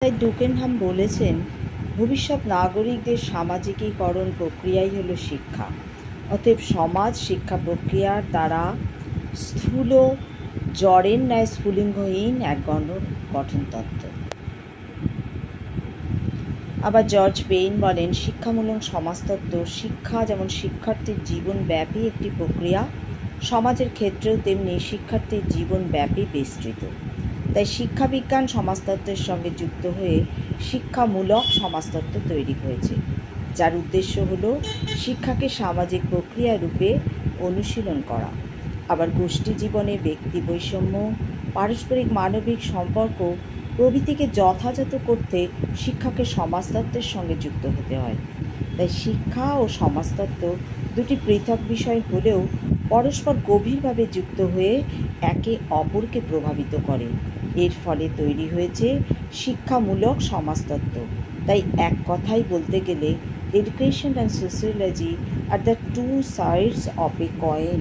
তাই ডুকেনহাম বলেছেন, ভবিষ্যৎ নাগরিকদের সামাজিকীকরণ প্রক্রিয়াই হল শিক্ষা। অতএব সমাজ শিক্ষা প্রক্রিয়ার দ্বারা স্থূল জড়ের ন্যায় স্ফুলিঙ্গহীন এক গঠনতত্ত্ব। আবার জর্জ পেইন বলেন, শিক্ষামূলক সমাজতত্ত্ব শিক্ষা যেমন শিক্ষার্থীর জীবনব্যাপী একটি প্রক্রিয়া, সমাজের ক্ষেত্রেও তেমনি শিক্ষার্থীর জীবনব্যাপী বিস্তৃত। তাই শিক্ষাবিজ্ঞান সমাজতত্ত্বের সঙ্গে যুক্ত হয়ে শিক্ষামূলক সমাজতত্ত্ব তৈরি হয়েছে, যার উদ্দেশ্য হল শিক্ষাকে সামাজিক প্রক্রিয়া রূপে অনুশীলন করা। আবার গোষ্ঠী জীবনে ব্যক্তি বৈষম্য, পারস্পরিক মানবিক সম্পর্ক প্রভৃতিকে যথাযথ করতে শিক্ষাকে সমাজতত্ত্বের সঙ্গে যুক্ত হতে হয়। তাই শিক্ষা ও সমাজতত্ত্ব দুটি পৃথক বিষয় হলেও পরস্পর গভীরভাবে যুক্ত হয়ে একে অপরকে প্রভাবিত করে। এর ফলে তৈরি হয়েছে শিক্ষামূলক সমাজতত্ত্ব। তাই এক কথায় বলতে গেলে এডুকেশন অ্যান্ড সোশিয়োলজি আর the two sides of a coin.